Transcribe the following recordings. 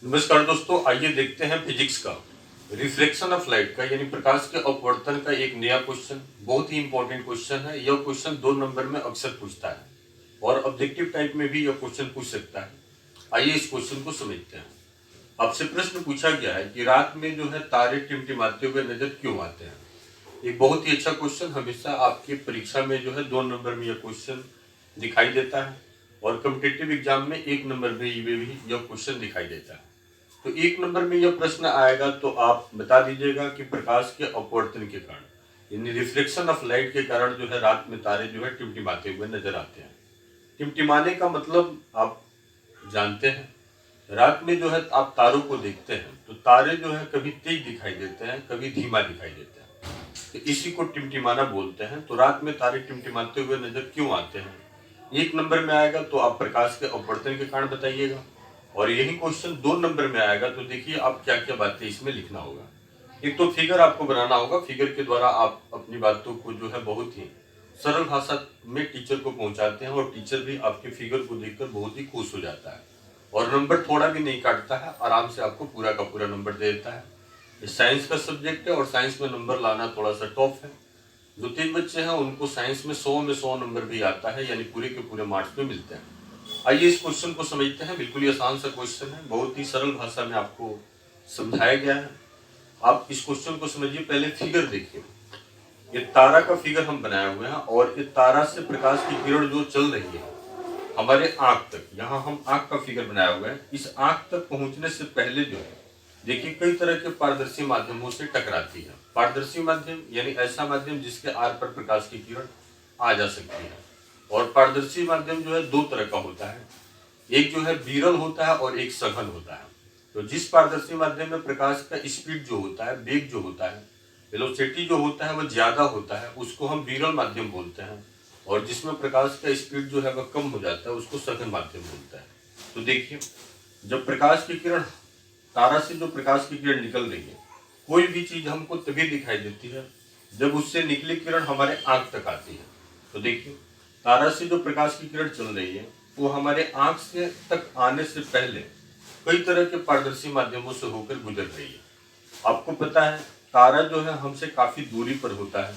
नमस्कार दोस्तों, आइए देखते हैं फिजिक्स का रिफ्लेक्शन ऑफ लाइट का यानी प्रकाश के अपवर्तन का एक नया क्वेश्चन। बहुत ही इंपॉर्टेंट क्वेश्चन है। यह क्वेश्चन 2 नंबर में अक्सर पूछता है और ऑब्जेक्टिव टाइप में भी यह क्वेश्चन पूछ सकता है। आइए इस क्वेश्चन को समझते हैं। आपसे प्रश्न पूछा गया है कि रात में जो है तारे टिमटिमाते हुए नजर क्यों आते हैं। एक बहुत ही अच्छा क्वेश्चन, हमेशा आपकी परीक्षा में जो है 2 नंबर में यह क्वेश्चन दिखाई देता है और कॉम्पिटिटिव एग्जाम में 1 नंबर में भी यह क्वेश्चन दिखाई देता है। तो 1 नंबर में यह प्रश्न आएगा तो आप बता दीजिएगा कि प्रकाश के अपवर्तन के कारण यानी रिफ्लेक्शन ऑफ लाइट के कारण जो है रात में तारे जो है टिमटिमाते हुए नजर आते हैं। टिमटिमाने का मतलब आप जानते हैं। रात में जो है आप तारों को देखते हैं तो तारे जो है कभी तेज दिखाई देते हैं, कभी धीमा दिखाई देते हैं, तो इसी को टिमटिमाना बोलते हैं। तो रात में तारे टिमटिमाते हुए नजर क्यों आते हैं, 1 नंबर में आएगा तो आप प्रकाश के अपवर्तन के कारण बताइएगा। और यही क्वेश्चन 2 नंबर में आएगा तो देखिए आप क्या क्या बातें इसमें लिखना होगा। एक तो फिगर आपको बनाना होगा, फिगर के द्वारा आप अपनी बातों को जो है बहुत ही सरल भाषा में टीचर को पहुंचाते हैं और टीचर भी आपके फिगर को देखकर बहुत ही खुश हो जाता है और नंबर थोड़ा भी नहीं काटता है, आराम से आपको पूरा का पूरा नंबर दे देता है। ये साइंस का सब्जेक्ट है और साइंस में नंबर लाना थोड़ा सा टफ है। जो 3 बच्चे हैं उनको साइंस में 100 नंबर भी आता है, यानी पूरे के पूरे मार्क्स में मिलते हैं। आइए इस क्वेश्चन को समझते हैं। बिल्कुल ही आसान सा क्वेश्चन है, बहुत ही सरल भाषा में आपको समझाया गया है। आप इस क्वेश्चन को समझिए। पहले फिगर देखिए, ये तारा का फिगर हम बनाए हुए हैं और ये तारा से प्रकाश की किरण जो चल रही है हमारे आंख तक, यहाँ हम आंख का फिगर बनाया हुआ है। इस आंख तक पहुंचने से पहले जो है देखिए कई तरह के पारदर्शी माध्यमों से टकराती है। पारदर्शी माध्यम यानी ऐसा माध्यम जिसके आर पर प्रकाश की किरण आ जा सकती है। और पारदर्शी माध्यम जो है 2 तरह का होता है, एक जो है विरल होता है और एक सघन होता है। तो जिस पारदर्शी माध्यम में प्रकाश का स्पीड जो होता है, वेग जो होता है, वेलोसिटी जो होता है वह ज्यादा होता है, उसको हम विरल माध्यम बोलते हैं। और जिसमें प्रकाश का स्पीड जो है वह कम हो जाता है, उसको सघन माध्यम बोलता है। तो देखिए, जब प्रकाश की किरण, तारा से जो प्रकाश की किरण निकल रही है, कोई भी चीज हमको तभी दिखाई देती है जब उससे निकली किरण हमारे आंख तक आती है। तो देखिए, तारा से जो प्रकाश की किरण चल रही है वो हमारे आंख से तक आने से पहले कई तरह के पारदर्शी माध्यमों से होकर गुजर रही है। आपको पता है तारा जो है हमसे काफी दूरी पर होता है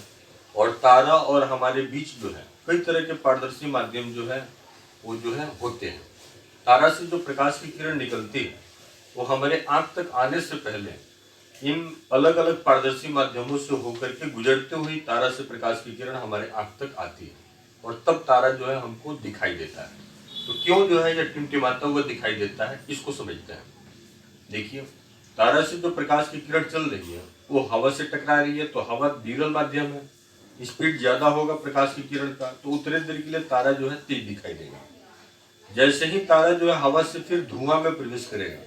और तारा और हमारे बीच जो है कई तरह के पारदर्शी माध्यम जो है वो जो है होते हैं। तारा से जो प्रकाश की किरण निकलती है वो हमारे आंख तक आने से पहले इन अलग अलग पारदर्शी माध्यमों से होकर के गुजरते हुए तारा से प्रकाश की किरण हमारे आंख तक आती है और तब तारा जो है हमको दिखाई देता है। तो क्यों जो है यह टिमटिमाता हुआ दिखाई देता है, इसको समझते हैं। देखिए, तारा से जो प्रकाश की किरण चल रही है वो हवा से टकरा रही है, तो हवा विरल माध्यम है, स्पीड ज्यादा होगा प्रकाश की किरण का, तो उतने देर के लिए तारा जो है तेज दिखाई देगा। जैसे ही तारा जो है हवा से फिर धुआं में प्रवेश करेगा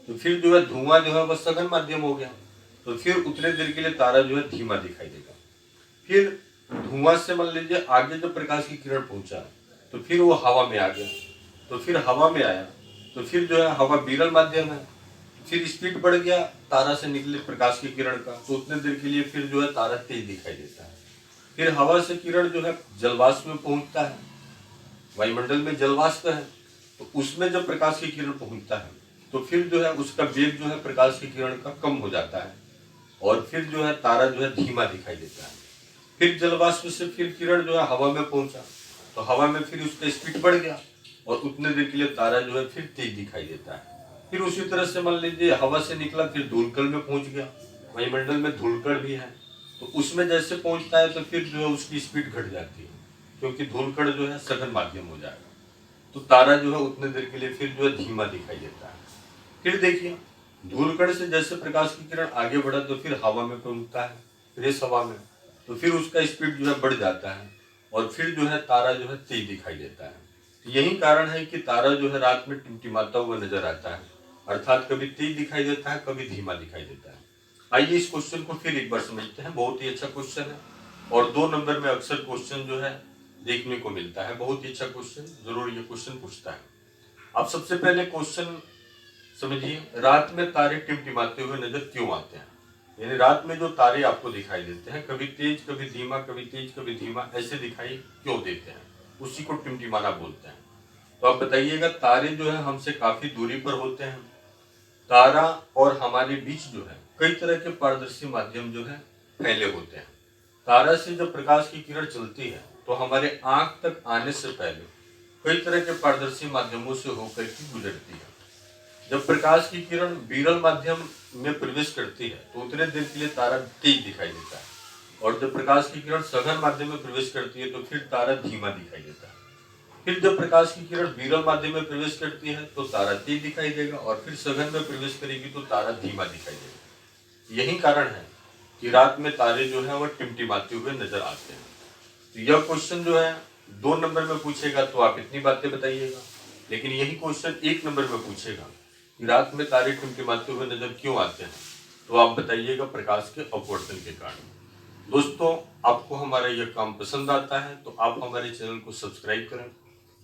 तो फिर जो है धुआं जो है वह सघन माध्यम हो गया, तो फिर उतने देर के लिए तारा जो है धीमा दिखाई देगा। फिर धुआं से मान लीजिए आगे जब प्रकाश की किरण पहुंचा तो फिर वो हवा में आ गया, तो फिर हवा में आया तो फिर जो है हवा विरल माध्यम है, फिर स्पीड बढ़ गया तारा से निकले प्रकाश की किरण का, तो उतने देर के लिए फिर जो है तारा तेज दिखाई देता है। फिर हवा से किरण जो है जलवाष्प में पहुंचता है, वायुमंडल में जलवाष्प है, तो उसमें जब प्रकाश की किरण पहुंचता है तो फिर जो है उसका वेग जो है प्रकाश की किरण का कम हो जाता है और फिर जो है तारा जो है धीमा दिखाई देता है। फिर जलवाष्प से फिर किरण जो है हवा में पहुंचा तो हवा में फिर उसका स्पीड बढ़ गया और उतने देर के लिए तारा जो है फिर तेज दिखाई देता है। फिर उसी तरह से मान लीजिए हवा से निकला फिर धूलकण में पहुंच गया, वायुमंडल में धूलकण भी है, तो उसमें जैसे पहुंचता है तो फिर जो है उसकी स्पीड घट जाती है क्योंकि धूलकण जो है सघन माध्यम हो जाएगा, तो तारा जो है उतने देर के लिए फिर जो है धीमा दिखाई देता है। फिर देखिए, धूलकण से जैसे प्रकाश की किरण आगे बढ़ा तो फिर हवा में पहुंचता है, फ्रेश हवा में, तो फिर उसका स्पीड जो है बढ़ जाता है और फिर जो है तारा जो है तेज दिखाई देता है। तो यही कारण है कि तारा जो है रात में टिमटिमाता हुआ नजर आता है, अर्थात कभी तेज दिखाई देता है, कभी धीमा दिखाई देता है। आइए इस क्वेश्चन को फिर एक बार समझते हैं। बहुत ही अच्छा क्वेश्चन है और 2 नंबर में अक्सर क्वेश्चन जो है देखने को मिलता है। बहुत ही अच्छा क्वेश्चन, जरूर ये क्वेश्चन पूछता है। आप सबसे पहले क्वेश्चन समझिए, रात में तारे टिमटिमाते हुए नजर क्यों आते हैं। यानी रात में जो तारे आपको दिखाई देते हैं कभी तेज कभी धीमा, कभी तेज कभी धीमा, ऐसे दिखाई क्यों देते हैं, उसी को टिमटिमाना बोलते हैं। तो आप बताइएगा, तारे जो है हमसे काफी दूरी पर होते हैं तारा और हमारे बीच जो है कई तरह के पारदर्शी माध्यम जो है फैले होते हैं। तारा से जब प्रकाश की किरण चलती है तो हमारे आंख तक आने से पहले कई तरह के पारदर्शी माध्यमों से होकर के गुजरती है। जब प्रकाश की किरण विरल माध्यम में प्रवेश करती है तो उतने देर के लिए तारा तेज दिखाई देता है, और जब प्रकाश की किरण सघन माध्यम में प्रवेश करती है तो फिर तारा धीमा दिखाई देता है। फिर जब प्रकाश की किरण विरल माध्यम में प्रवेश करती है तो तारा तेज दिखाई देगा, और फिर सघन में प्रवेश करेगी तो तारा धीमा दिखाई देगा। यही कारण है कि रात में तारे जो है वह टिमटिमाते हुए नजर आते हैं। तो यह क्वेश्चन जो है 2 नंबर में पूछेगा तो आप इतनी बातें बताइएगा, लेकिन यही क्वेश्चन 1 नंबर में पूछेगा कि रात में तारे टिमटिमाते हुए नजर क्यों आते हैं, तो आप बताइएगा प्रकाश के अपवर्तन के कारण। दोस्तों, आपको हमारा यह काम पसंद आता है तो आप हमारे चैनल को सब्सक्राइब करें।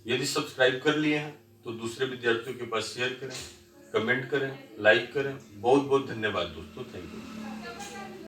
यदि सब्सक्राइब कर लिए हैं तो दूसरे विद्यार्थियों के पास शेयर करें, कमेंट करें, लाइक करें। बहुत बहुत धन्यवाद दोस्तों, थैंक यू।